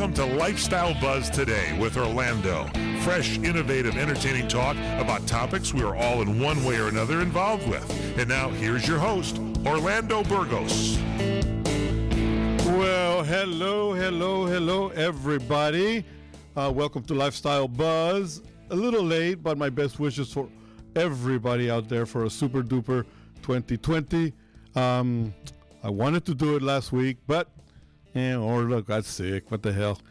Welcome to Lifestyle Buzz Today with Orlando. Fresh, innovative, entertaining talk about topics we are all in one way or another involved with. And now, here's your host, Orlando Burgos. Well, hello, everybody. Welcome to Lifestyle Buzz. A little late, but my best wishes for everybody out there for a super duper 2020. I wanted to do it last week, but I got sick. What the hell?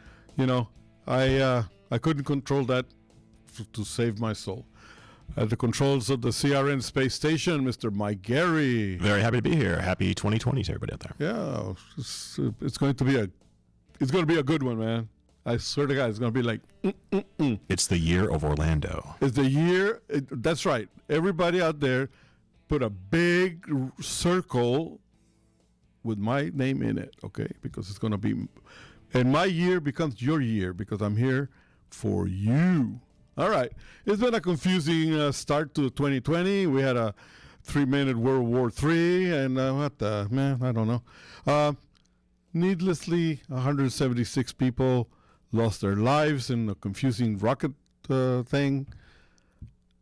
I couldn't control that to save my soul. At the controls of the CRN space station, Mr. Mike Gary. Very happy to be here. Happy 2020 to everybody out there. Yeah, it's going to be a good one, man. I swear to God, it's going to be like. It's the year of Orlando. It's the year. That's right. Everybody out there, put a big circle with my name in it, okay? Because it's going to be, and my year becomes your year because I'm here for you. All right. It's been a confusing start to 2020. We had a 3-minute World War III, and I don't know. Needlessly, 176 people lost their lives in a confusing rocket thing.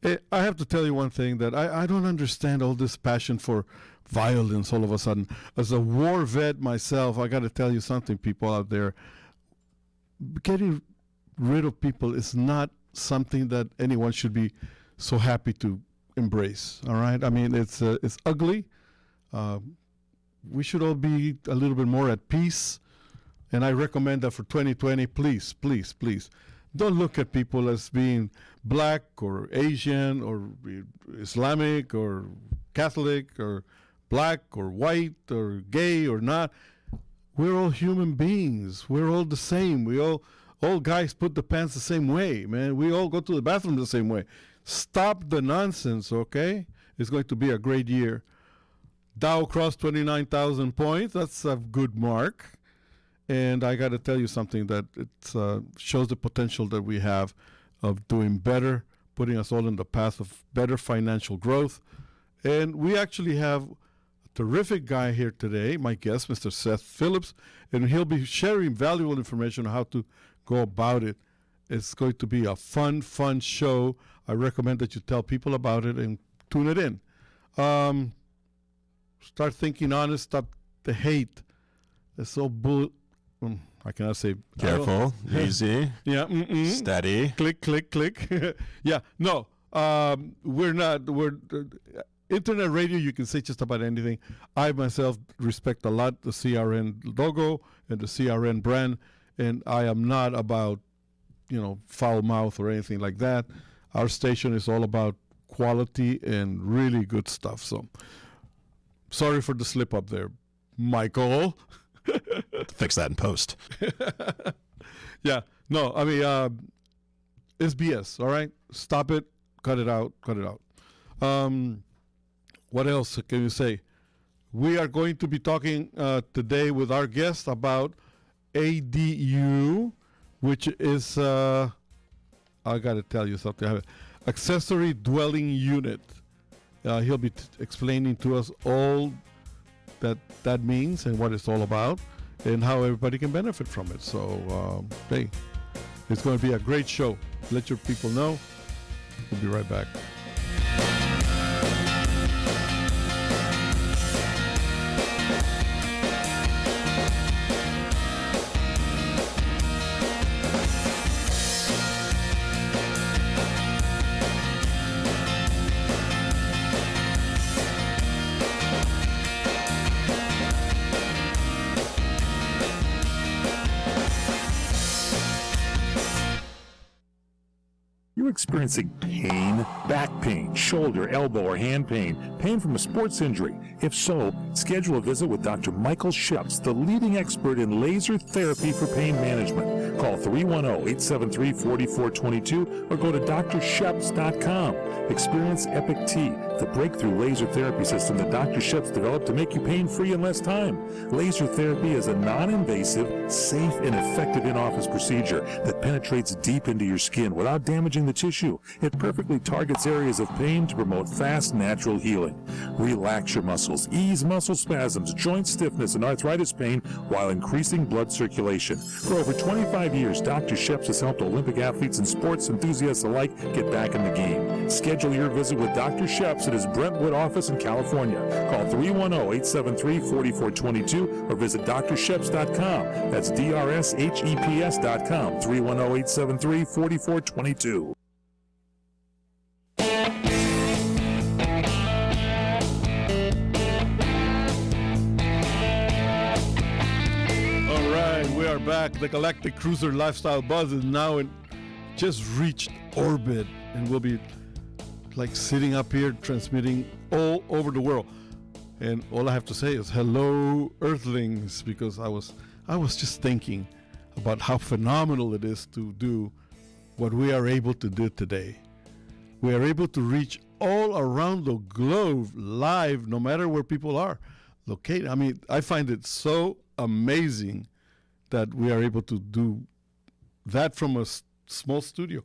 I have to tell you one thing, that I don't understand all this passion for violence all of a sudden. As a war vet myself, I got to tell you something, people out there. Getting rid of people is not something that anyone should be so happy to embrace, all right? I mean, it's ugly. We should all be a little bit more at peace, and I recommend that for 2020, please, don't look at people as being black or Asian or Islamic or Catholic or black or white or gay or not. We're all human beings. We're all the same. We all guys put the pants the same way, man. We all go to the bathroom the same way. Stop the nonsense, okay? It's going to be a great year. Dow crossed 29,000 points. That's a good mark. And I got to tell you something, that it shows the potential that we have of doing better, putting us all in the path of better financial growth. And we actually have a terrific guy here today, my guest, Mr. Seth Phillips, and he'll be sharing valuable information on how to go about it. It's going to be a fun show. I recommend that you tell people about it and tune it in. Start thinking honest, stop the hate. It's so I cannot say. Careful, easy. Yeah, steady. Click. Yeah, no, we're not. We're internet radio. You can say just about anything. I myself respect a lot the CRN logo and the CRN brand, and I am not about, foul mouth or anything like that. Our station is all about quality and really good stuff. So, sorry for the slip up there, Michael. Fix that in post. Yeah. No, I mean, it's BS, all right? Stop it. Cut it out. What else can you say? We are going to be talking today with our guest about ADU, which is, I got to tell you something, accessory dwelling unit. He'll be explaining to us all that means and what it's all about and how everybody can benefit from it. So, hey, it's going to be a great show. Let your people know. We'll be right back. You're experiencing pain, back pain, shoulder, elbow, or hand pain from a sports injury. If so, schedule a visit with Dr. Michael Sheps, the leading expert in laser therapy for pain management. Call 310-873-4422 or go to drsheps.com. Experience Epic T, the breakthrough laser therapy system that Dr. Sheps developed to make you pain-free in less time. Laser therapy is a non-invasive, safe, and effective in-office procedure that penetrates deep into your skin without damaging the tissue tissue. It perfectly targets areas of pain to promote fast, natural healing. Relax your muscles, ease muscle spasms, joint stiffness, and arthritis pain while increasing blood circulation. For over 25 years, Dr. Sheps has helped Olympic athletes and sports enthusiasts alike get back in the game. Schedule your visit with Dr. Sheps at his Brentwood office in California. Call 310-873-4422 or visit drsheps.com. That's DRSHEPS.com. 310-873-4422. All right, we are back. The Galactic Cruiser Lifestyle Buzz is now just reached orbit, and we'll be like sitting up here transmitting all over the world. And all I have to say is hello, Earthlings, because I was just thinking about how phenomenal it is to do what we are able to do today. We are able to reach all around the globe live, no matter where people are located. I mean, I find it so amazing that we are able to do that from a small studio.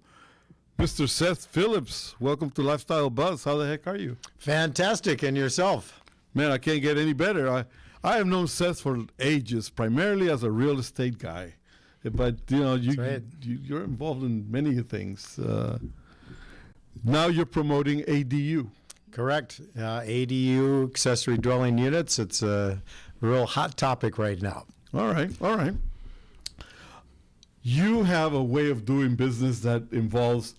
Mr. Seth Phillips, welcome to Lifestyle Buzz. How the heck are you? Fantastic. And yourself? Man, I can't get any better. I have known Seth for ages, primarily as a real estate guy. But, you know, you're involved in many things. Now you're promoting ADU. Correct. ADU, accessory dwelling units. It's a real hot topic right now. All right. You have a way of doing business that involves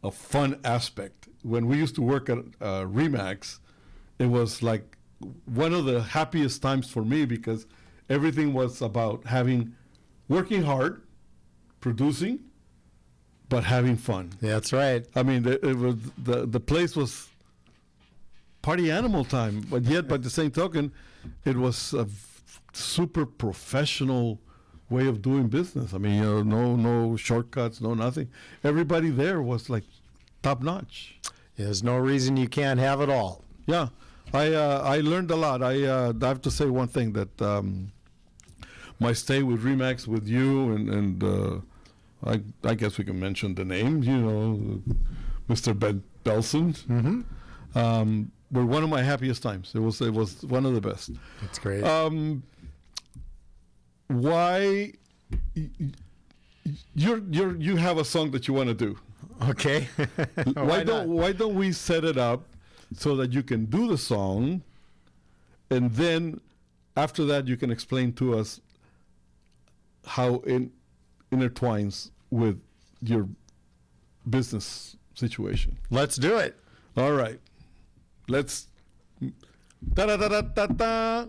a fun aspect. When we used to work at RE/MAX, it was like one of the happiest times for me because everything was about working hard, producing, but having fun. Yeah, that's right. I mean, the place was party animal time, but yet by the same token, it was a super professional way of doing business. I mean, you know, no shortcuts, no nothing. Everybody there was like top notch. There's no reason you can't have it all. Yeah, I learned a lot. I have to say one thing that my stay with RE/MAX with you and I guess we can mention the name. You know, Mr. Ben Belson. Mm-hmm. Were one of my happiest times. It was one of the best. That's great. Why you have a song that you want to do? Okay. why don't we set it up so that you can do the song, and then after that you can explain to us how it intertwines with your business situation. Let's do it. All right. Let's da-da-da-da-da-da.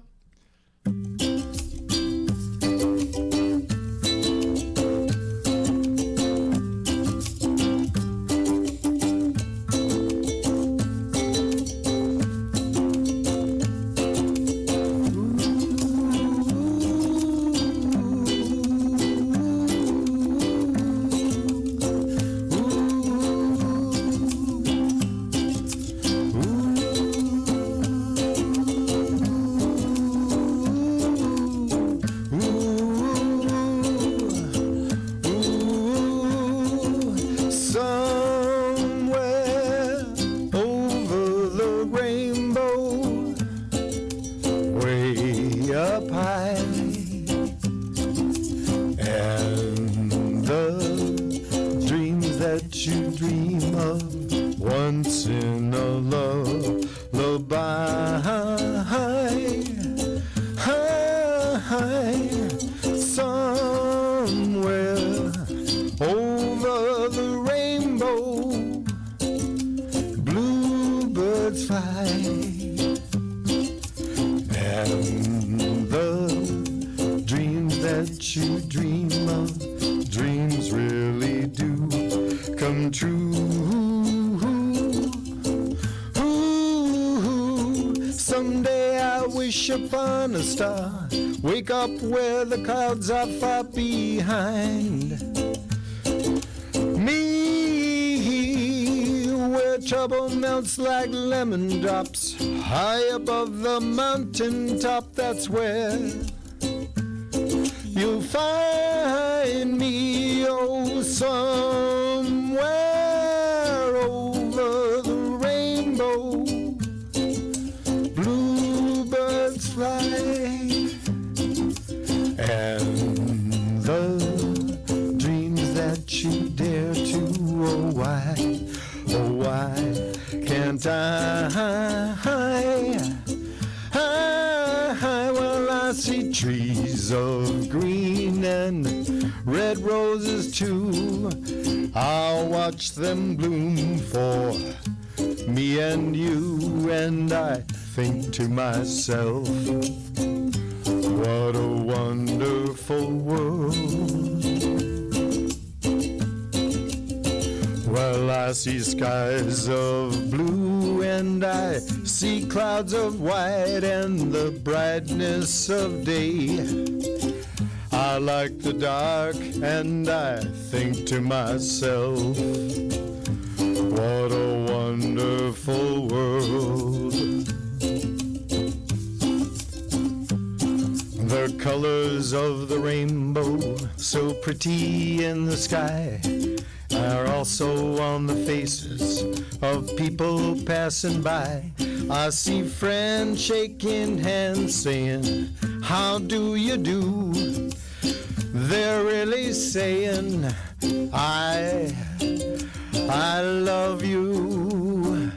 Upon a star, wake up where the clouds are far behind me, where trouble melts like lemon drops, high above the mountain top. That's where you'll find me. Oh, somewhere rainbow. Bluebirds fly, and the dreams that you dare to, oh why can't well, I see trees of green and red roses too. I'll watch them bloom for me and you, and I think to myself, what a wonderful world. Well, I see skies of blue and I see clouds of white and the brightness of day. I like the dark and I think to myself, what a wonderful world. The colors of the rainbow, so pretty in the sky, are also on the faces of people passing by. I see friends shaking hands saying, how do you do? They're really saying, I love you.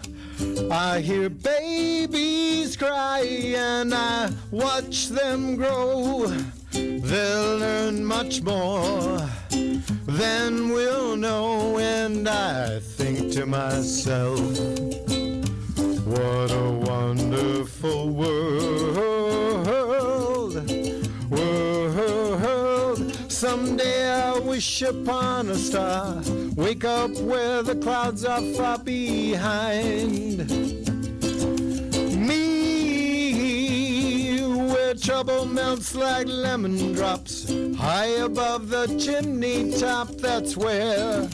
I hear babies cry and I watch them grow. They'll learn much more than we'll know, and I think to myself, what a wonderful world. Someday I wish upon a star, wake up where the clouds are far behind me, where trouble melts like lemon drops high above the chimney top. That's where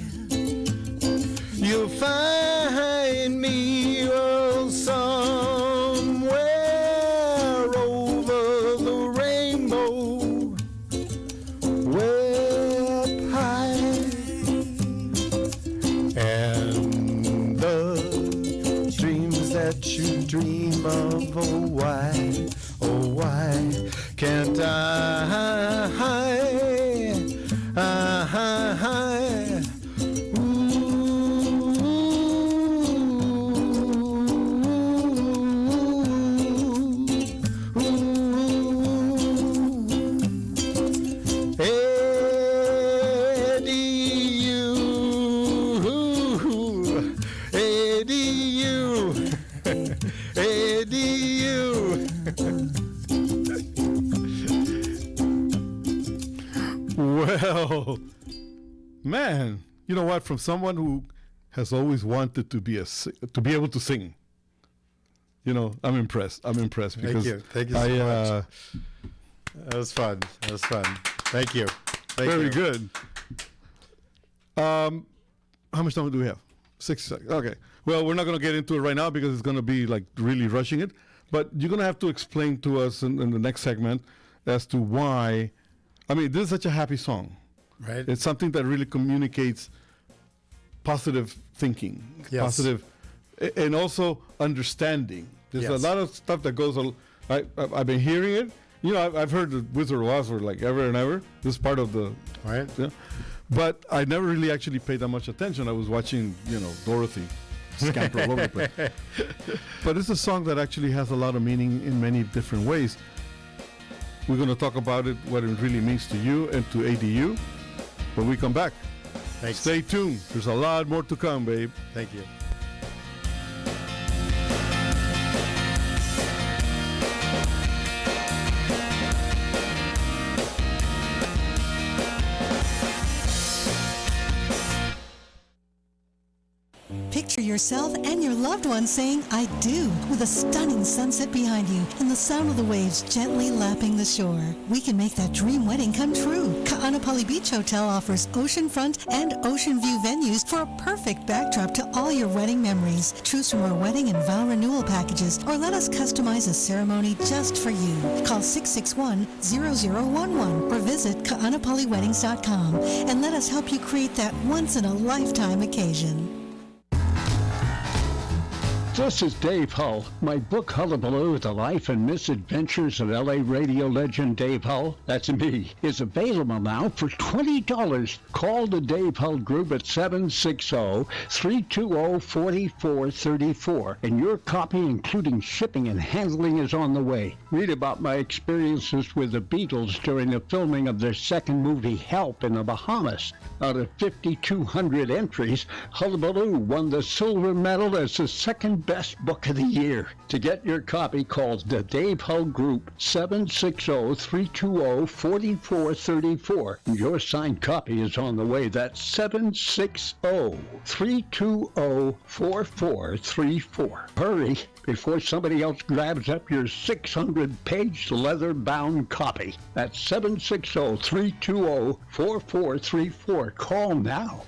you'll find me, oh, somewhere over the rainbow, way up high. And the dreams that you dream of, oh why can't Well, man, you know what? From someone who has always wanted to be able to sing, you know, I'm impressed. Because Thank you so much. That was fun. Thank you. Very good. How much time do we have? 6 seconds. Okay. Well, we're not going to get into it right now because it's going to be like really rushing it. But you're going to have to explain to us in the next segment as to why. I mean, this is such a happy song. Right. It's something that really communicates positive thinking, Yes. positive, and also understanding. There's Yes. a lot of stuff that goes. I've been hearing it. You know, I've heard the Wizard of Oz for like ever and ever. This is part of the. Right. Yeah. But I never really actually paid that much attention. I was watching, you know, Dorothy scamper all over the place. But it's a song that actually has a lot of meaning in many different ways. We're going to talk about it, what it really means to you and to ADU when we come back. Thanks. Stay tuned. There's a lot more to come, babe. Thank you. Picture yourself and your loved one saying, I do, with a stunning sunset behind you and the sound of the waves gently lapping the shore. We can make that dream wedding come true. Ka'anapali Beach Hotel offers oceanfront and ocean view venues for a perfect backdrop to all your wedding memories. Choose from our wedding and vow renewal packages or let us customize a ceremony just for you. Call 661-0011 or visit ka'anapaliweddings.com and let us help you create that once-in-a-lifetime occasion. This is Dave Hull. My book, Hullabaloo, The Life and Misadventures of L.A. radio legend Dave Hull, that's me, is available now for $20. Call the Dave Hull Group at 760-320-4434, and your copy, including shipping and handling, is on the way. Read about my experiences with the Beatles during the filming of their second movie, Help, in the Bahamas. Out of 5,200 entries, Hullabaloo won the silver medal as the second best book of the year. To get your copy, call the Dave Hull Group, 760-320-4434. Your signed copy is on the way. That's 760-320-4434. Hurry before somebody else grabs up your 600-page leather-bound copy. That's 760-320-4434. Call now.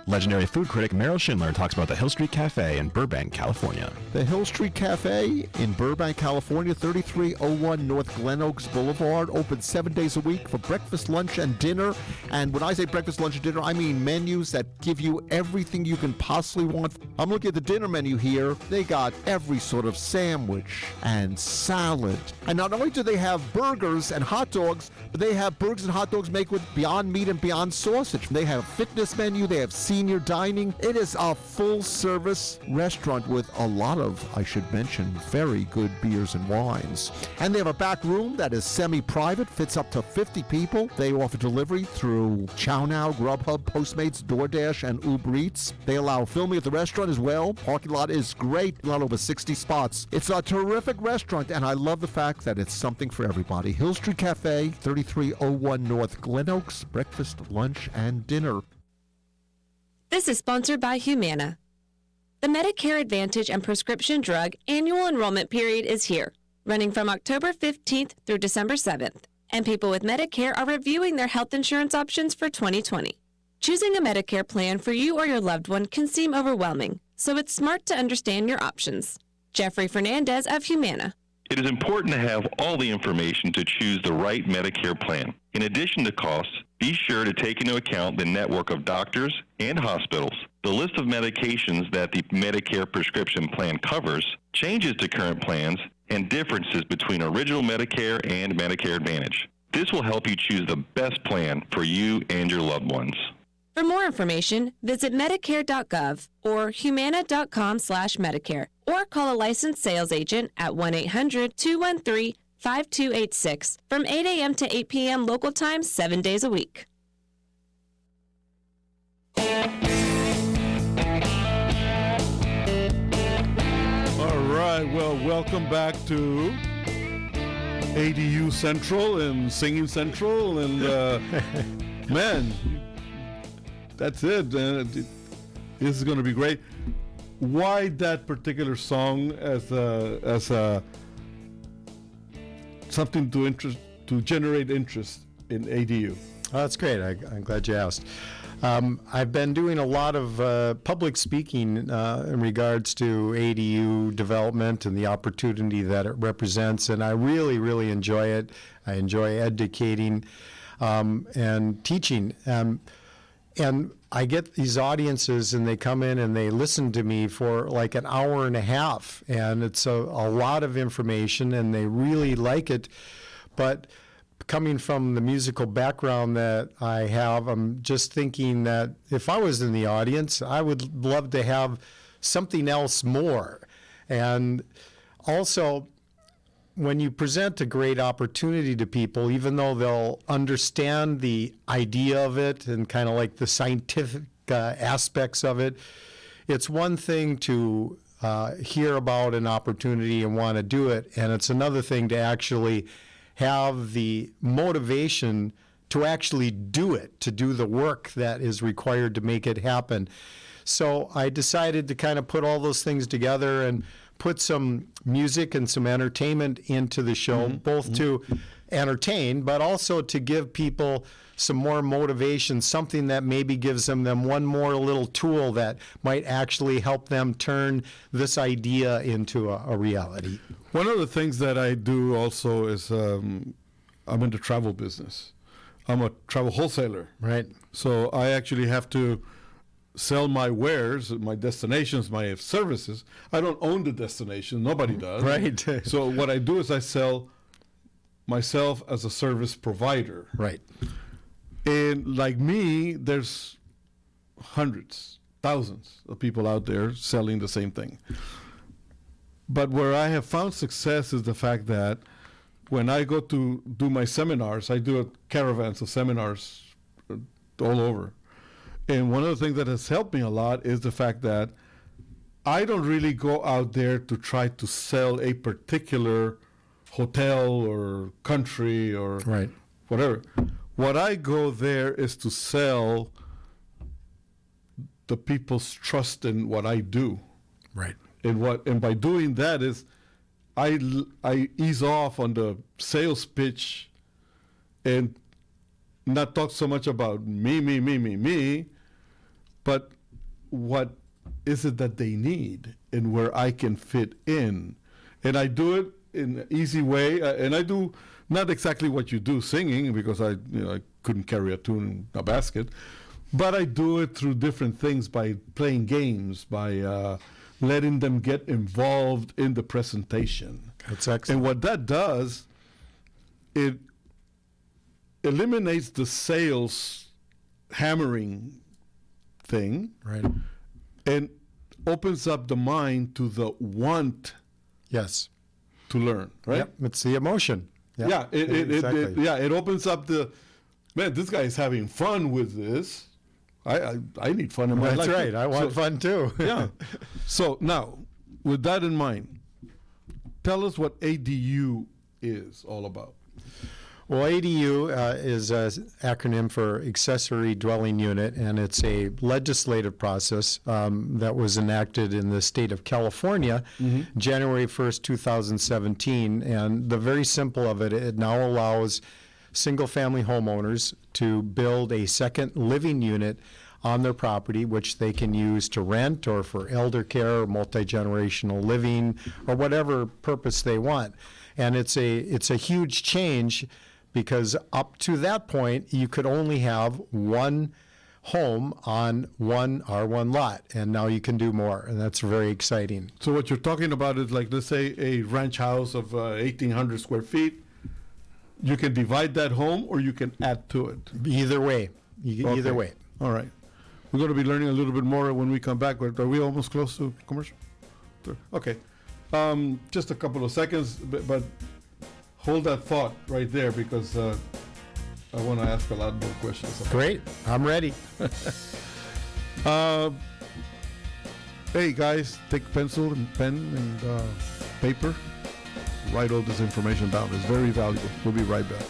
Legendary food critic Meryl Schindler talks about the Hill Street Cafe in Burbank, California. The Hill Street Cafe in Burbank, California, 3301 North Glen Oaks Boulevard, open 7 days a week for breakfast, lunch, and dinner. And when I say breakfast, lunch, and dinner, I mean menus that give you everything you can possibly want. I'm looking at the dinner menu here. They got every sort of sandwich and salad. And not only do they have burgers and hot dogs, but they have burgers and hot dogs made with Beyond Meat and Beyond Sausage. They have a fitness menu. They have senior dining. It is a full-service restaurant with a lot of, I should mention, very good beers and wines. And they have a back room that is semi-private, fits up to 50 people. They offer delivery through ChowNow, Grubhub, Postmates, DoorDash, and Uber Eats. They allow filming at the restaurant as well. Parking lot is great, a lot over 60 spots. It's a terrific restaurant, and I love the fact that it's something for everybody. Hill Street Cafe, 3301 North Glen Oaks, breakfast, lunch, and dinner. This is sponsored by Humana. The Medicare Advantage and Prescription Drug Annual Enrollment Period is here, running from October 15th through December 7th, and people with Medicare are reviewing their health insurance options for 2020. Choosing a Medicare plan for you or your loved one can seem overwhelming, so it's smart to understand your options. Jeffrey Fernandez of Humana. It is important to have all the information to choose the right Medicare plan. In addition to costs, be sure to take into account the network of doctors and hospitals, the list of medications that the Medicare prescription plan covers, changes to current plans, and differences between original Medicare and Medicare Advantage. This will help you choose the best plan for you and your loved ones. For more information, visit Medicare.gov or Humana.com/Medicare, or call a licensed sales agent at 1-800-213-5286 from 8 a.m. to 8 p.m. local time, 7 days a week. All right, well, welcome back to ADU Central and Singing Central, and man, that's it. This is going to be great. Why that particular song as something to generate interest in ADU? Oh, that's great. I'm glad you asked. I've been doing a lot of public speaking in regards to ADU development and the opportunity that it represents, and I really, really enjoy it. I enjoy educating and teaching. And I get these audiences, and they come in and they listen to me for like an hour and a half, and it's a lot of information, and they really like it. But coming from the musical background that I have, I'm just thinking that if I was in the audience, I would love to have something else more. And also, when you present a great opportunity to people, even though they'll understand the idea of it and kind of like the scientific aspects of it, it's one thing to hear about an opportunity and want to do it, and it's another thing to actually have the motivation to actually do it, to do the work that is required to make it happen. So I decided to kind of put all those things together and put some music and some entertainment into the show, both to entertain, but also to give people some more motivation, something that maybe gives them one more little tool that might actually help them turn this idea into a reality. One of the things that I do also is I'm in the travel business. I'm a travel wholesaler. Right. So I actually have to sell my wares, my destinations, my services. I don't own the destination. Nobody does. Right. So what I do is I sell myself as a service provider. Right. And like me, there's hundreds, thousands of people out there selling the same thing. But where I have found success is the fact that when I go to do my seminars, I do caravans of seminars all over. And one of the things that has helped me a lot is the fact that I don't really go out there to try to sell a particular hotel or country or whatever. What I go there is to sell the people's trust in what I do. Right. And by doing that is I ease off on the sales pitch and not talk so much about me, but what is it that they need and where I can fit in. And I do it in an easy way, and I do not exactly what you do, singing, because I couldn't carry a tune in a basket, but I do it through different things, by playing games, by letting them get involved in the presentation. That's excellent. And what that does, it eliminates the sales hammering thing, right, and opens up the mind to the want, yes, to learn, right? Yep. It's the emotion. Yep. Yeah, Exactly. it opens up the, man, this guy is having fun with this. I need fun in my life. That's right. I want fun too. Yeah. So now, with that in mind, tell us what ADU is all about. Well, ADU is an acronym for Accessory Dwelling Unit, and it's a legislative process that was enacted in the state of California, January 1st, 2017. And the very simple of it, it now allows single-family homeowners to build a second living unit on their property, which they can use to rent or for elder care or multi-generational living or whatever purpose they want. And it's a huge change, because up to that point, you could only have one home on one R1 lot, and now you can do more, and that's very exciting. So what you're talking about is, like, let's say a ranch house of 1,800 square feet. You can divide that home, or you can add to it. Either way. Either way. All right. We're going to be learning a little bit more when we come back. Are we almost close to commercial? Okay. Just a couple of seconds, but hold that thought right there, because I want to ask a lot more questions. Great. I'm ready. Hey, guys, take pencil and pen and paper. Write all this information down. It's very valuable. We'll be right back.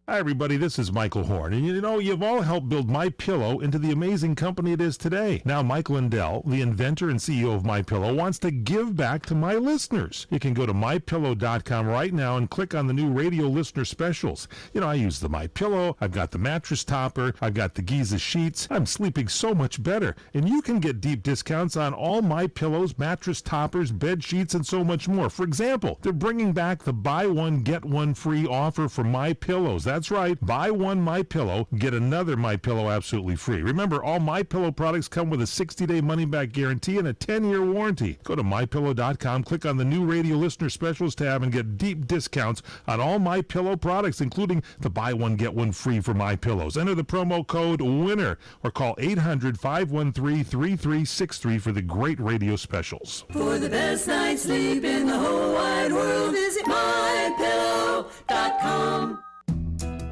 Hi, everybody. This is Michael Horn. And you've all helped build MyPillow into the amazing company it is today. Now, Mike Lindell, the inventor and CEO of MyPillow, wants to give back to my listeners. You can go to MyPillow.com right now and click on the new radio listener specials. I use the MyPillow. I've got the mattress topper. I've got the Giza sheets. I'm sleeping so much better. And you can get deep discounts on all MyPillows, mattress toppers, bed sheets, and so much more. For example, they're bringing back the buy one, get one free offer for MyPillows. That's right. Buy one MyPillow, get another MyPillow absolutely free. Remember, all MyPillow products come with a 60-day money-back guarantee and a 10-year warranty. Go to MyPillow.com, click on the new radio listener specials tab, and get deep discounts on all MyPillow products, including the buy one, get one free for MyPillows. Enter the promo code WINNER or call 800-513-3363 for the great radio specials. For the best night's sleep in the whole wide world, visit MyPillow.com.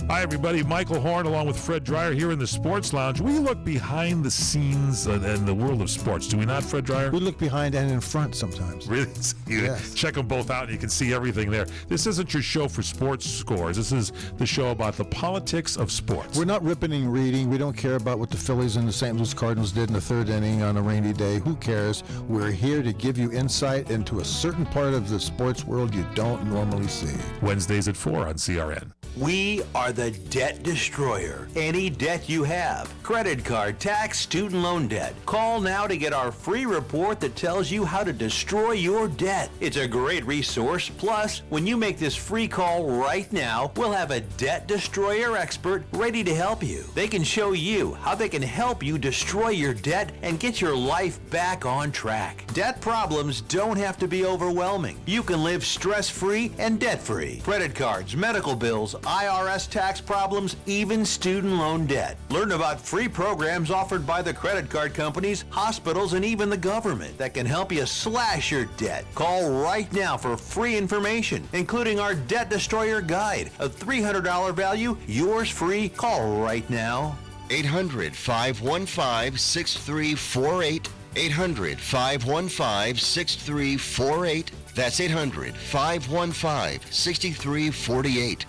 Hi, everybody. Michael Horn along with Fred Dreyer here in the Sports Lounge. We look behind the scenes in the world of sports. Do we not, Fred Dreyer? We look behind and in front sometimes. Really? Yes. Check them both out and you can see everything there. This isn't your show for sports scores. This is the show about the politics of sports. We're not ripping and reading. We don't care about what the Phillies and the St. Louis Cardinals did in the third inning on a rainy day. Who cares? We're here to give you insight into a certain part of the sports world you don't normally see. Wednesdays at 4 on CRN. We are the debt destroyer. Any debt you have, credit card, tax, student loan debt, call now to get our free report that tells you how to destroy your debt. It's a great resource. Plus, when you make this free call right now, we'll have a debt destroyer expert ready to help you. They can show you how they can help you destroy your debt and get your life back on track. Debt problems don't have to be overwhelming. You can live stress-free and debt-free. Credit cards, medical bills, IRS tax problems, even student loan debt. Learn about free programs offered by the credit card companies, hospitals, and even the government that can help you slash your debt. Call right now for free information, including our Debt Destroyer Guide, a $300 value, yours free. Call right now. 800-515-6348. 800-515-6348. That's 800-515-6348.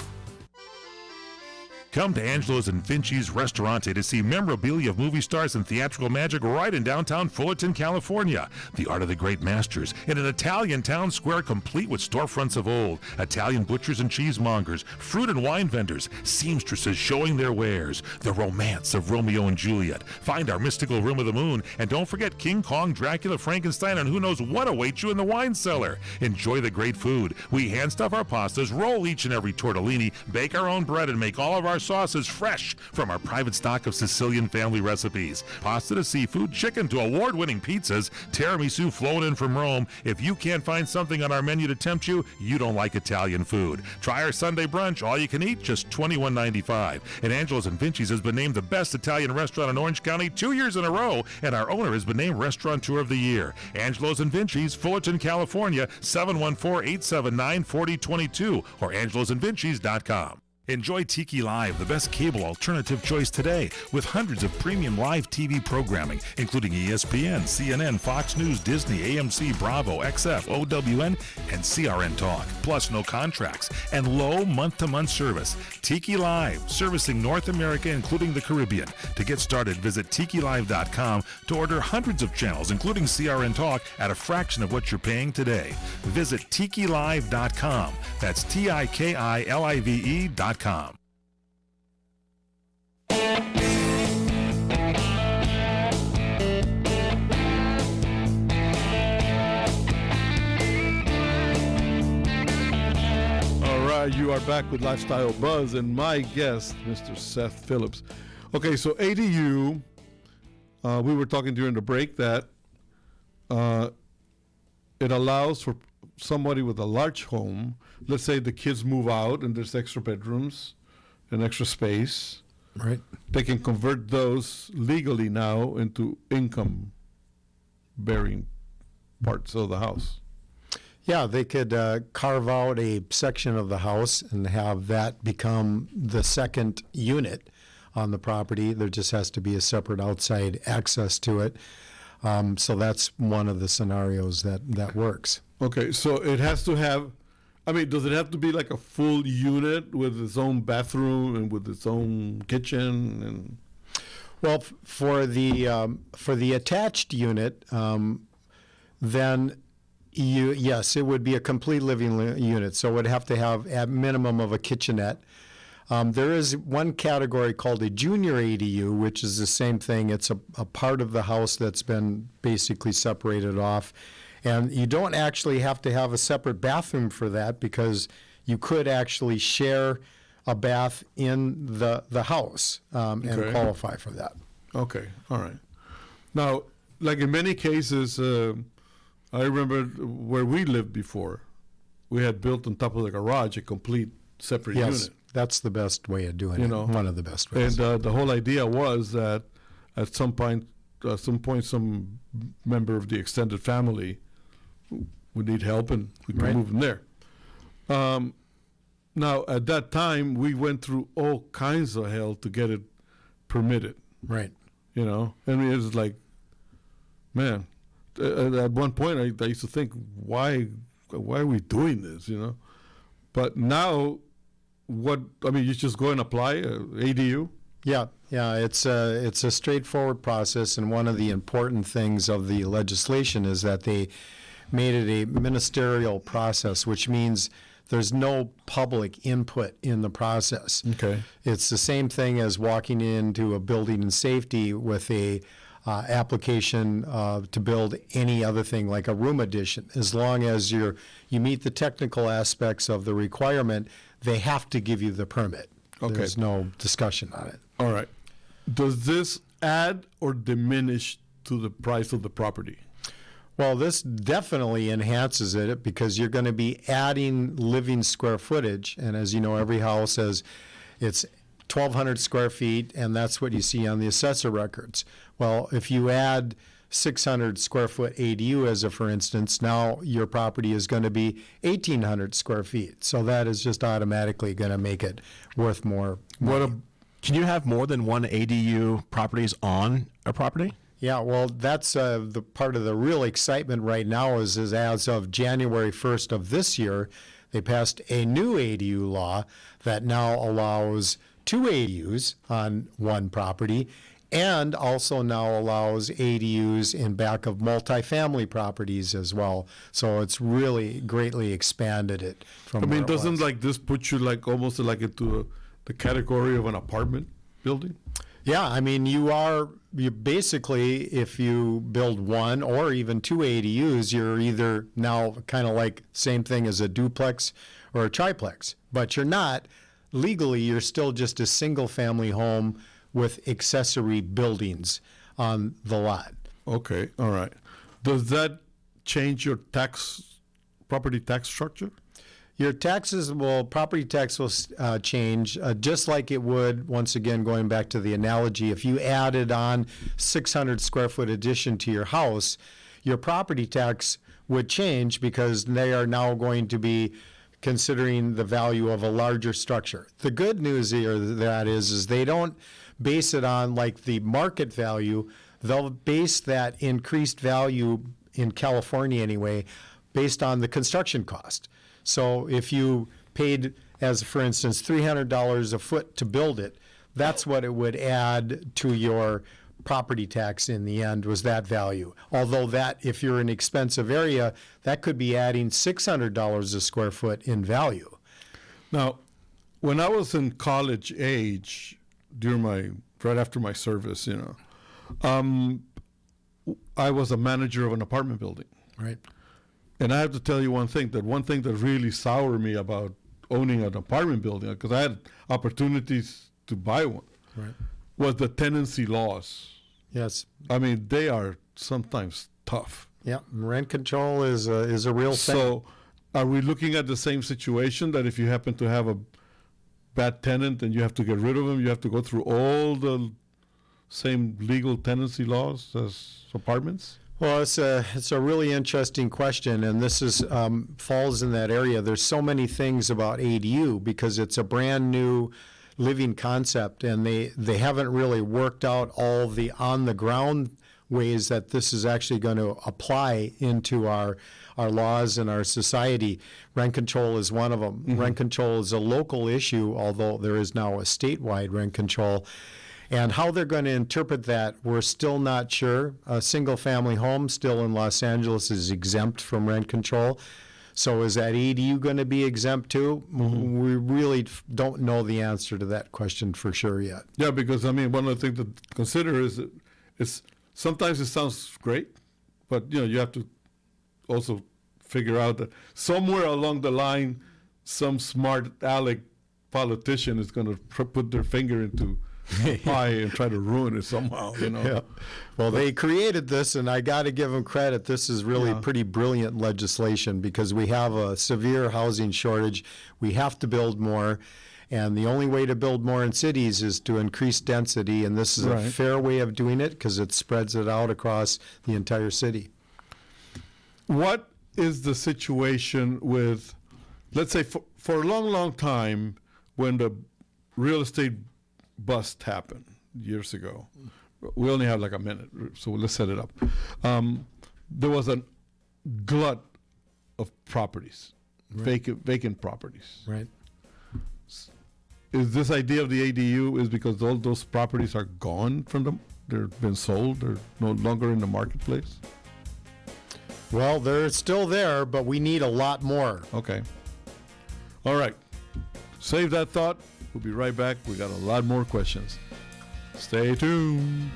Come to Angelo's and Vinci's Restaurante to see memorabilia of movie stars and theatrical magic right in downtown Fullerton, California. The Art of the Great Masters in an Italian town square complete with storefronts of old, Italian butchers and cheesemongers, fruit and wine vendors, seamstresses showing their wares, the romance of Romeo and Juliet. Find our mystical Room of the Moon, and don't forget King Kong, Dracula, Frankenstein, and who knows what awaits you in the wine cellar. Enjoy the great food. We hand stuff our pastas, roll each and every tortellini, bake our own bread, and make all of our sauces fresh from our private stock of Sicilian family recipes. Pasta to seafood, chicken to award-winning pizzas, tiramisu flown in from Rome. If you can't find something on our menu to tempt you, you don't like Italian food. Try our Sunday brunch, all you can eat, just $21.95. And Angelo's and Vinci's has been named the best Italian restaurant in Orange County 2 years in a row, and our owner has been named Restaurateur of the Year. Angelo's and Vinci's, Fullerton, California, 714-879-4022 or angelosandvinci's.com. Enjoy Tiki Live, the best cable alternative choice today, with hundreds of premium live TV programming, including ESPN, CNN, Fox News, Disney, AMC, Bravo, XF, OWN, and CRN Talk. Plus no contracts and low month-to-month service. Tiki Live, servicing North America, including the Caribbean. To get started, visit TikiLive.com to order hundreds of channels, including CRN Talk, at a fraction of what you're paying today. Visit TikiLive.com. That's TikiLive.com. All right, you are back with Lifestyle Buzz and my guest, Mr. Seth Phillips. Okay, so ADU, we were talking during the break that it allows for somebody with a large home, let's say the kids move out and there's extra bedrooms and extra space. Right. They can convert those legally now into income-bearing parts of the house. Yeah, they could carve out a section of the house and have that become the second unit on the property. There just has to be a separate outside access to it. So that's one of the scenarios that works. Okay, so it has to have, I mean, does it have to be like a full unit with its own bathroom and with its own kitchen? And well, for the attached unit, then yes, it would be a complete living unit. So it would have to have at minimum of a kitchenette. There is one category called a junior ADU, which is the same thing. It's a part of the house that's been basically separated off. And you don't actually have to have a separate bathroom for that, because you could actually share a bath in the house and qualify for that. Okay, all right. Now, like in many cases, I remember where we lived before, we had built on top of the garage a complete separate unit. That's the best way of doing it. One of the best ways. And the whole idea was that at some point, some member of the extended family would need help, and we could move them there. Now, at that time, we went through all kinds of hell to get it permitted. Right. You know, I mean, it was like, man, at one point I used to think, why are we doing this, you know? But now, you just go and apply ADU? Yeah, it's a straightforward process, and one of the important things of the legislation is that they made it a ministerial process, which means There's no public input in the process. Okay. It's the same thing as walking into a building and safety with a application to build any other thing like a room addition. As long as you meet the technical aspects of the requirement, they have to give you the permit. Okay. There's no discussion on it. All right. Does this add or diminish to the price of the property? Well, this definitely enhances it because you're going to be adding living square footage. And as you know, every house has, it's 1,200 square feet, and that's what you see on the assessor records. Well, if you add 600 square foot ADU as a for instance, now your property is going to be 1,800 square feet. So that is just automatically going to make it worth more money. Can you have more than one ADU properties on a property? Yeah, well, that's the part of the real excitement right now is as of January 1st of this year, they passed a new ADU law that now allows 2 ADUs on one property and also now allows ADUs in back of multifamily properties as well. So it's really greatly expanded it from where it doesn't was. like this put you like almost like into the category of an apartment building? Yeah, I mean, you basically, if you build 1 or even 2 ADUs, you're either now kind of like same thing as a duplex or a triplex, but you're not. Legally, you're still just a single family home with accessory buildings on the lot. Okay, all right. Does that change your property tax structure? Your property tax will change just like it would, once again, going back to the analogy, if you added on 600 square foot addition to your house, your property tax would change because they are now going to be considering the value of a larger structure. The good news here that is they don't base it on like the market value. They'll base that increased value in California anyway, based on the construction cost. So if you paid, as for instance, $300 a foot to build it, that's what it would add to your property tax in the end, was that value. Although that, if you're in an expensive area, that could be adding $600 a square foot in value. Now, when I was in college age, right after my service, I was a manager of an apartment building. Right. And I have to tell you one thing that really soured me about owning an apartment building, because I had opportunities to buy one, right, was the tenancy laws. Yes. I mean, they are sometimes tough. Yeah, rent control is a real thing. So are we looking at the same situation that if you happen to have a bad tenant and you have to get rid of them, you have to go through all the same legal tenancy laws as apartments? Well, it's a really interesting question, and this is falls in that area. There's so many things about ADU because it's a brand new living concept, and they haven't really worked out all the on-the-ground ways that this is actually going to apply into our laws and our society. Rent control is one of them. Mm-hmm. Rent control is a local issue, although there is now a statewide rent control. And how they're going to interpret that, we're still not sure. A single-family home still in Los Angeles is exempt from rent control. So is that ADU going to be exempt too? Mm-hmm. We really don't know the answer to that question for sure yet. Yeah, because, I mean, one of the things to consider is sometimes it sounds great, but, you have to also figure out that somewhere along the line, some smart aleck politician is going to put their finger into pie and try to ruin it somehow, Yeah. Well, they created this, and I got to give them credit. This is really pretty brilliant legislation because we have a severe housing shortage. We have to build more, and the only way to build more in cities is to increase density, and this is a fair way of doing it because it spreads it out across the entire city. What is the situation with, let's say, for a long, long time, when the real estate bust happened years ago? We only have like a minute, so let's set it up. There was a glut of properties, vacant properties. Right. Is this idea of the ADU is because all those properties are gone from them? They've been sold. They're no longer in the marketplace. Well, they're still there, but we need a lot more. Okay. All right. Save that thought. We'll be right back. We got a lot more questions. Stay tuned.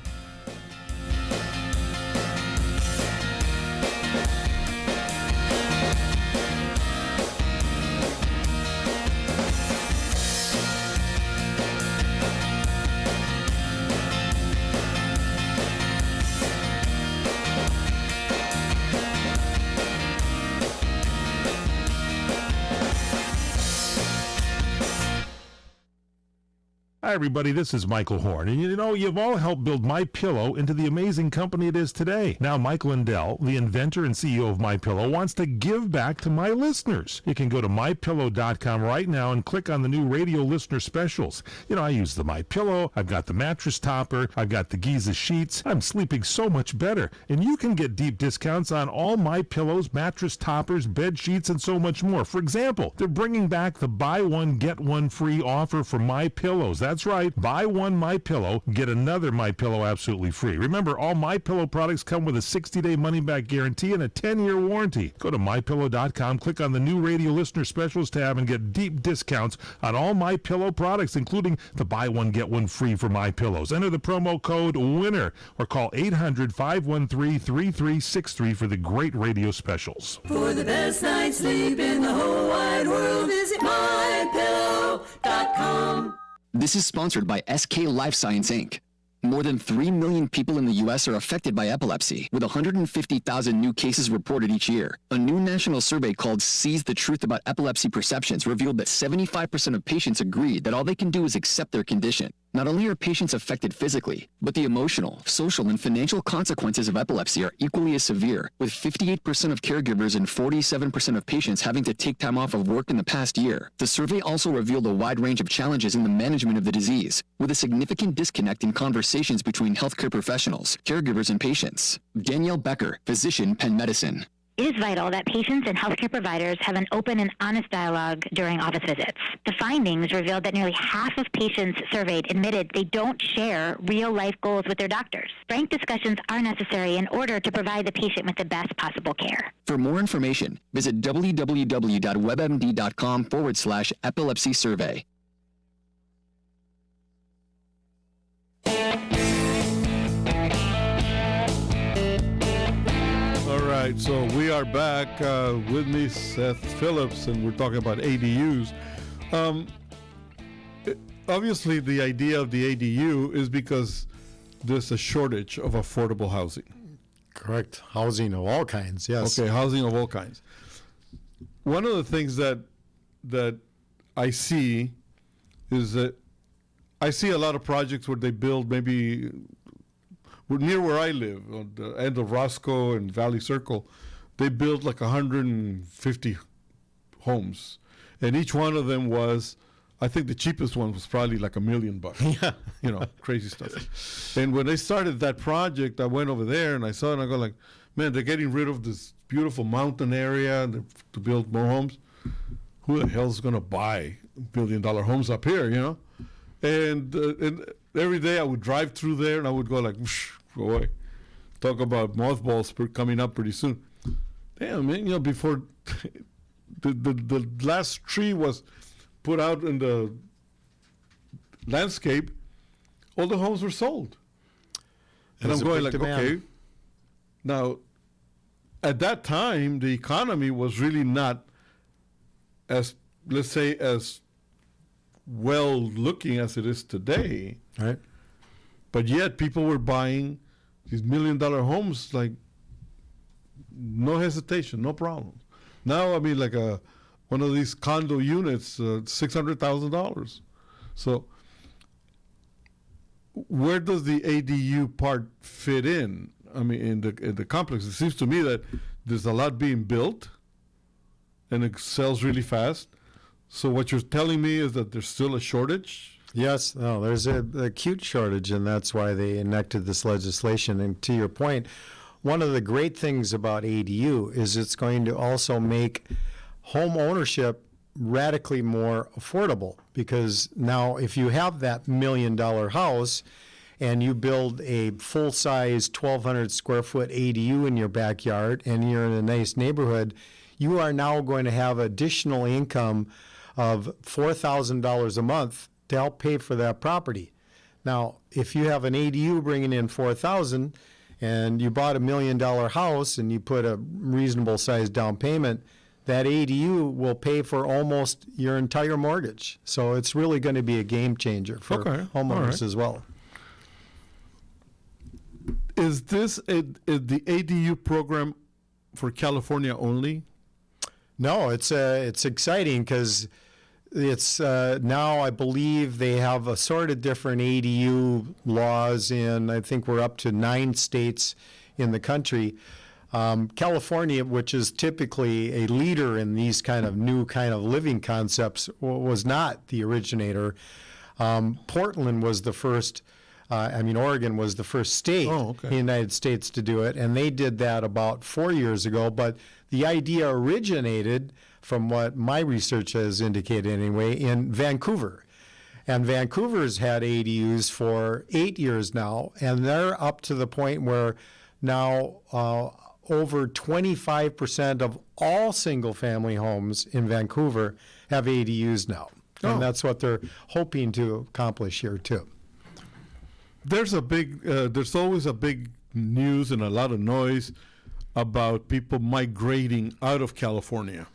Hi, everybody. This is Michael Horn. And you know, you've all helped build MyPillow into the amazing company it is today. Now, Mike Lindell, the inventor and CEO of MyPillow, wants to give back to my listeners. You can go to MyPillow.com right now and click on the new radio listener specials. You know, I use the MyPillow. I've got the mattress topper. I've got the Giza sheets. I'm sleeping so much better. And you can get deep discounts on all MyPillows, mattress toppers, bed sheets, and so much more. For example, they're bringing back the buy one, get one free offer for MyPillows. That's right. Buy one MyPillow, get another MyPillow absolutely free. Remember, all MyPillow products come with a 60-day money-back guarantee and a 10-year warranty. Go to MyPillow.com, click on the new radio listener specials tab, and get deep discounts on all MyPillow products, including the buy one, get one free for MyPillows. Enter the promo code WINNER or call 800-513-3363 for the great radio specials. For the best night's sleep in the whole wide world, visit MyPillow.com. This is sponsored by SK Life Science, Inc. More than 3 million people in the U.S. are affected by epilepsy, with 150,000 new cases reported each year. A new national survey called Seize the Truth About Epilepsy Perceptions revealed that 75% of patients agreed that all they can do is accept their condition. Not only are patients affected physically, but the emotional, social, and financial consequences of epilepsy are equally as severe, with 58% of caregivers and 47% of patients having to take time off of work in the past year. The survey also revealed a wide range of challenges in the management of the disease, with a significant disconnect in conversations between healthcare professionals, caregivers, and patients. Danielle Becker, physician, Penn Medicine. It is vital that patients and healthcare providers have an open and honest dialogue during office visits. The findings revealed that nearly half of patients surveyed admitted they don't share real-life goals with their doctors. Frank discussions are necessary in order to provide the patient with the best possible care. For more information, visit www.webmd.com/epilepsy survey. All right, so we are back with me, Seth Phillips, and we're talking about ADUs. Obviously, the idea of the ADU is because there's a shortage of affordable housing. Correct. Housing of all kinds, yes. Okay, housing of all kinds. One of the things that I see is that I see a lot of projects where they build maybe near where I live, on the end of Roscoe and Valley Circle, they built like 150 homes. And each one of them was, I think the cheapest one was probably like $1 million. Yeah. You know, crazy stuff. And when they started that project, I went over there and I saw it and I go like, man, they're getting rid of this beautiful mountain area to build more homes. Who the hell's going to buy $1 billion homes up here, you know? And every day I would drive through there and I would go like, boy, talk about mothballs coming up pretty soon. Damn, man, you know, before the last tree was put out in the landscape, all the homes were sold. And I'm going like, okay. Now, at that time, the economy was really not as, let's say, as well looking as it is today. Right. But yet people were buying these $1 million homes like no hesitation, no problem. Now, I mean, like one of these condo units, $600,000. So where does the ADU part fit in? I mean, in the complex, it seems to me that there's a lot being built and it sells really fast. So what you're telling me is that there's still a shortage? Yes, no, there's an acute shortage, and that's why they enacted this legislation. And to your point, one of the great things about ADU is it's going to also make home ownership radically more affordable, because now if you have that $1 million house and you build a full-size 1,200 square foot ADU in your backyard and you're in a nice neighborhood, you are now going to have additional income of $4,000 a month to help pay for that property. Now, if you have an ADU bringing in $4,000 and you bought $1 million house and you put a reasonable sized down payment, that ADU will pay for almost your entire mortgage. So it's really going to be a game changer for homeowners as well. Is this the ADU program for California only? No, it's exciting because it's now I believe they have a sort of different ADU laws in, I think we're up to 9 states in the country. California, which is typically a leader in these kind of new kind of living concepts, was not the originator. Portland was the first. Oregon was the first state in the United States to do it, and they did that about 4 years ago. But the idea originated, from what my research has indicated anyway, in Vancouver. And Vancouver's had ADUs for 8 years now, and they're up to the point where now over 25% of all single-family homes in Vancouver have ADUs now. And that's what they're hoping to accomplish here, too. There's always a big news and a lot of noise about people migrating out of California.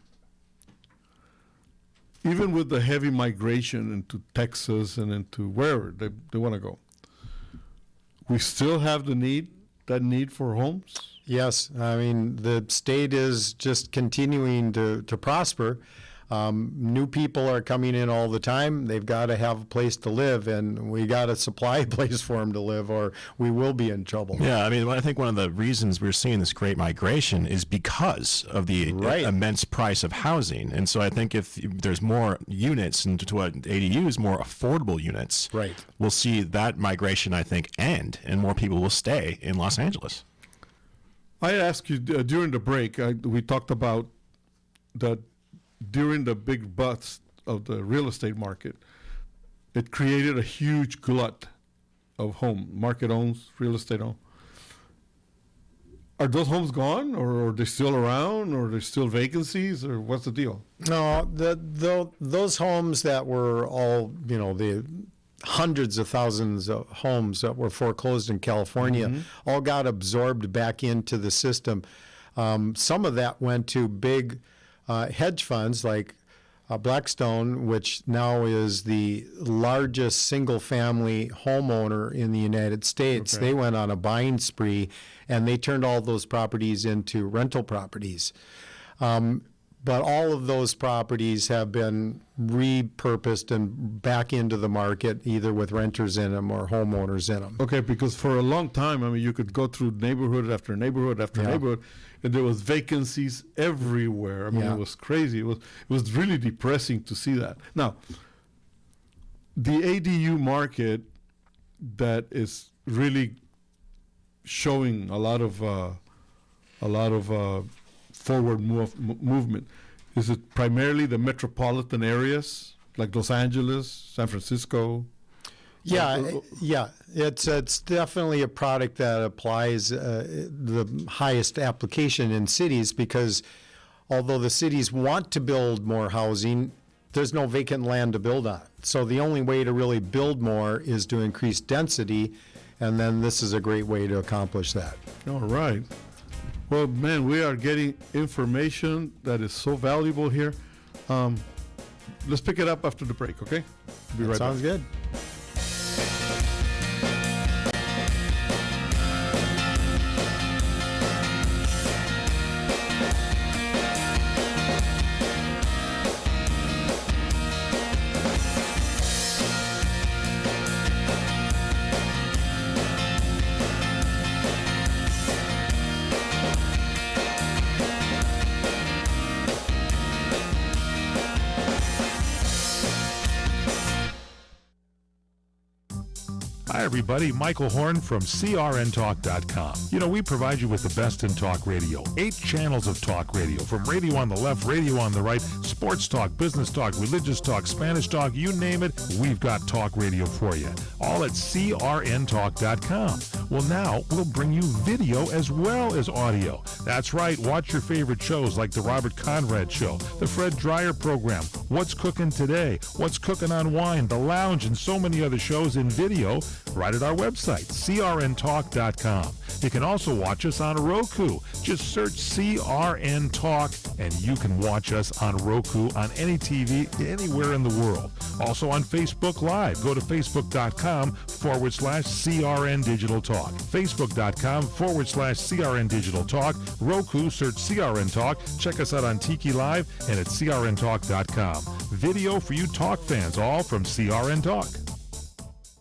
Even with the heavy migration into Texas and into wherever they want to go. We still have that need for homes? Yes, I mean, the state is just continuing to prosper. New people are coming in all the time. They've got to have a place to live, and we got to supply a place for them to live, or we will be in trouble. Yeah, I mean, I think one of the reasons we're seeing this great migration is because of the immense price of housing. And so I think if there's more units into what ADUs, more affordable units, we'll see that migration, I think, end, and more people will stay in Los Angeles. I asked you during the break, we talked about that during the big bust of the real estate market, it created a huge glut of market homes, real estate homes. Are those homes gone, or are they still around, or are there still vacancies, or what's the deal? No, those homes that were all, the hundreds of thousands of homes that were foreclosed in California all got absorbed back into the system. Some of that went to big hedge funds like Blackstone, which now is the largest single-family homeowner in the United States. They went on a buying spree, and they turned all those properties into rental properties. But all of those properties have been repurposed and back into the market, either with renters in them or homeowners in them. Okay, because for a long time, you could go through neighborhood after neighborhood after neighborhood, and there was vacancies everywhere. It was crazy. It was really depressing to see that. Now, the ADU market that is really showing a lot of forward movement. Is it primarily the metropolitan areas like Los Angeles, San Francisco? Yeah. It's definitely a product that applies the highest application in cities, because although the cities want to build more housing, there's no vacant land to build on. So the only way to really build more is to increase density, and then this is a great way to accomplish that. All right. Well, man, we are getting information that is so valuable here. Let's pick it up after the break, okay? Be right back. Sounds good. Hi, everybody. Michael Horn from CRNTalk.com. We provide you with the best in talk radio. 8 channels of talk radio, from radio on the left, radio on the right, sports talk, business talk, religious talk, Spanish talk, you name it, we've got talk radio for you. All at CRNTalk.com. Well, now we'll bring you video as well as audio. That's right. Watch your favorite shows like The Robert Conrad Show, The Fred Dreyer Program, What's Cooking Today, What's Cooking on Wine, The Lounge, and so many other shows in video right at our website, crntalk.com. You can also watch us on Roku. Just search CRN Talk, and you can watch us on Roku on any TV anywhere in the world. Also on Facebook Live. Go to facebook.com/CRN Digital Talk. Facebook.com/CRN Digital Talk. Roku, search CRN Talk. Check us out on Tiki Live and at crntalk.com. Video for you talk fans, all from CRN Talk.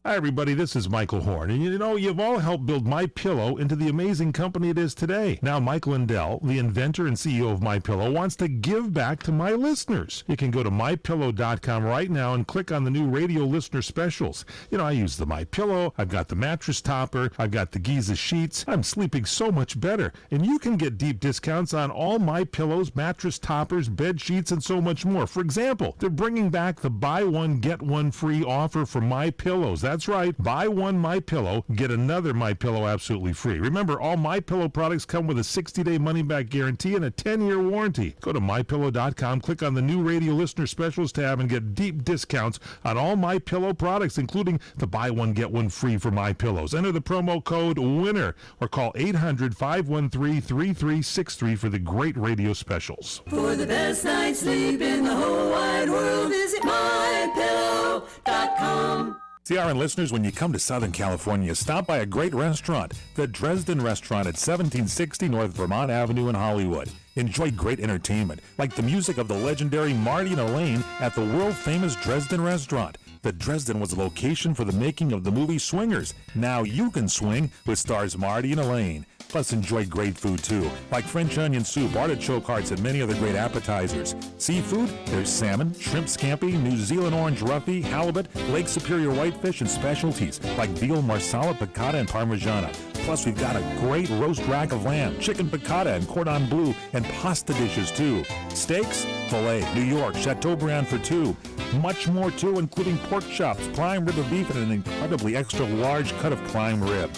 Hi, everybody. This is Michael Horn. And you know, you've all helped build MyPillow into the amazing company it is today. Now, Mike Lindell, the inventor and CEO of MyPillow, wants to give back to my listeners. You can go to MyPillow.com right now and click on the new radio listener specials. You know, I use the MyPillow. I've got the mattress topper. I've got the Giza sheets. I'm sleeping so much better. And you can get deep discounts on all MyPillows, mattress toppers, bed sheets, and so much more. For example, they're bringing back the buy one, get one free offer for MyPillows. That's right. Buy one MyPillow, get another MyPillow absolutely free. Remember, all MyPillow products come with a 60-day money-back guarantee and a 10-year warranty. Go to MyPillow.com, click on the new radio listener specials tab, and get deep discounts on all MyPillow products, including the buy one, get one free for MyPillows. Enter the promo code WINNER or call 800-513-3363 for the great radio specials. For the best night's sleep in the whole wide world, visit MyPillow.com. CRN listeners, when you come to Southern California, stop by a great restaurant, the Dresden Restaurant at 1760 North Vermont Avenue in Hollywood. Enjoy great entertainment, like the music of the legendary Marty and Elaine at the world-famous Dresden Restaurant. The Dresden was a location for the making of the movie Swingers. Now you can swing with stars Marty and Elaine. Plus, enjoy great food, too, like French onion soup, artichoke hearts, and many other great appetizers. Seafood, there's salmon, shrimp scampi, New Zealand orange roughy, halibut, Lake Superior whitefish, and specialties like veal, marsala, piccata, and parmigiana. Plus, we've got a great roast rack of lamb, chicken piccata, and cordon bleu, and pasta dishes, too. Steaks, filet, New York, Chateaubriand for two. Much more, too, including pork chops, prime rib of beef, and an incredibly extra large cut of prime rib.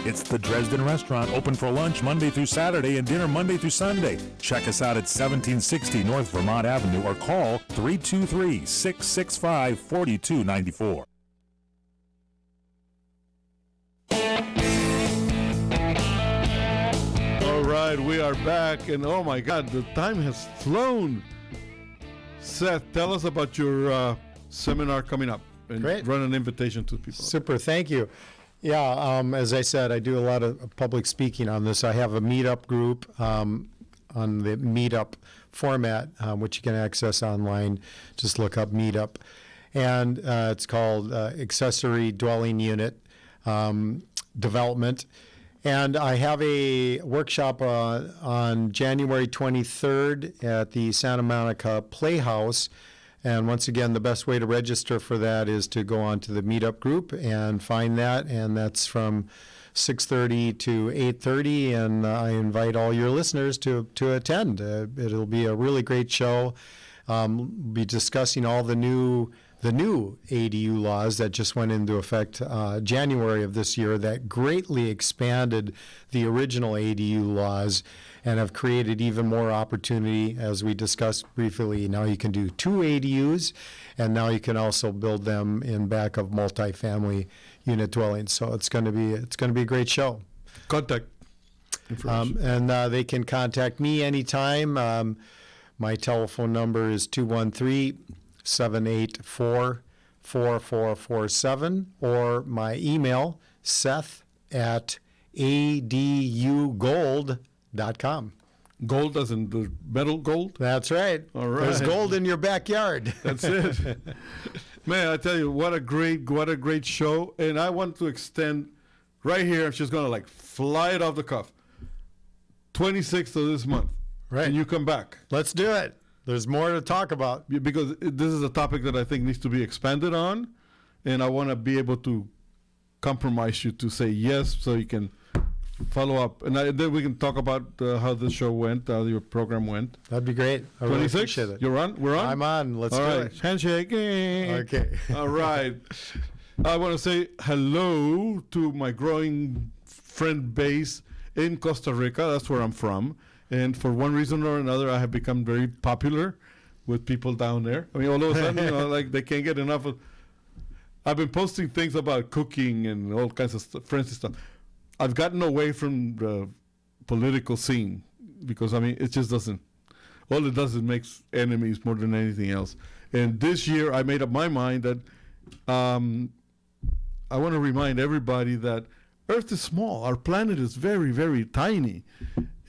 It's the Dresden Restaurant, open for lunch Monday through Saturday and dinner Monday through Sunday. Check us out at 1760 North Vermont Avenue or call 323-665-4294. All right, we are back, and oh my God, the time has flown. Seth, tell us about your seminar coming up and run an invitation to people. Super, thank you. Yeah, as I said, I do a lot of public speaking on this. I have a meetup group on the meetup format, which you can access online. Just look up meetup. And it's called Accessory Dwelling Unit Development. And I have a workshop on January 23rd at the Santa Monica Playhouse. And once again, the best way to register for that is to go onto the meetup group and find that. And that's from 6:30 to 8:30. And I invite all your listeners to attend. It'll be a really great show. We'll be discussing all the new ADU laws that just went into effect January of this year that greatly expanded the original ADU laws and have created even more opportunity, as we discussed briefly. Now you can do 2 ADUs, and now you can also build them in back of multifamily unit dwellings. So it's going to be a great show. Contact information. And they can contact me anytime. My telephone number is 213-784-4447, or my email, seth@adugold.com. Gold as in the metal gold? That's right. All right. There's gold in your backyard. That's it. Man, I tell you, what a great show. And I want to extend right here. I'm just going to like fly it off the cuff. 26th of this month. Right. And you come back. Let's do it. There's more to talk about. Because this is a topic that I think needs to be expanded on. And I want to be able to compromise you to say yes so you can follow up. And then we can talk about how the show went, how your program went. That'd be great. I really appreciate it. You're on? We're on? I'm on. Let's do it. Handshake. Okay. All right. I want to say hello to my growing friend base in Costa Rica. That's where I'm from. And for one reason or another, I have become very popular with people down there. I mean, all of a sudden, like they can't get enough of... I've been posting things about cooking and all kinds of fancy stuff. I've gotten away from the political scene because, I mean, it just doesn't... All it does is makes enemies more than anything else. And this year, I made up my mind that I want to remind everybody that Earth is small. Our planet is very, very tiny.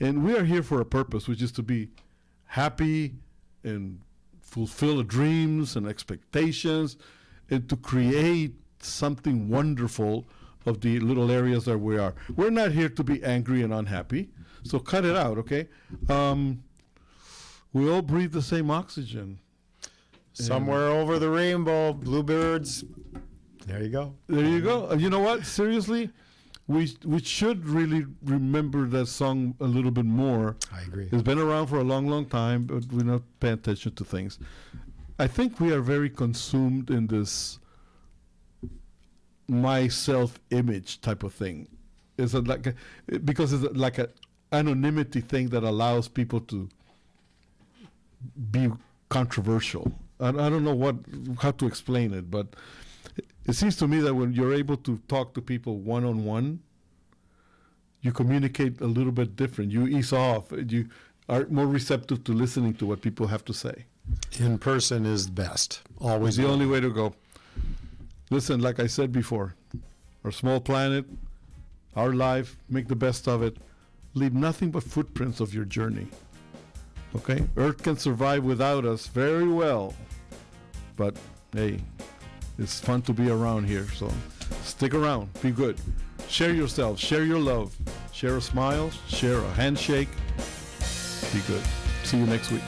And we are here for a purpose, which is to be happy and fulfill dreams and expectations and to create something wonderful of the little areas that we are. We're not here to be angry and unhappy. So cut it out, okay? We all breathe the same oxygen. Somewhere over the rainbow, bluebirds. There you go. There you go. You know what? Seriously, we should really remember that song a little bit more. I agree. It's been around for a long, long time, but we're not paying attention to things. I think we are very consumed in this my self-image type of thing. Because it's like an anonymity thing that allows people to be controversial. I don't know how to explain it, but it seems to me that when you're able to talk to people one-on-one, you communicate a little bit different. You ease off. You are more receptive to listening to what people have to say. In person is best. Always the only way to go. Listen, like I said before, our small planet, our life, make the best of it. Leave nothing but footprints of your journey. Okay? Earth can survive without us very well. But, hey, it's fun to be around here. So stick around. Be good. Share yourself. Share your love. Share a smile. Share a handshake. Be good. See you next week.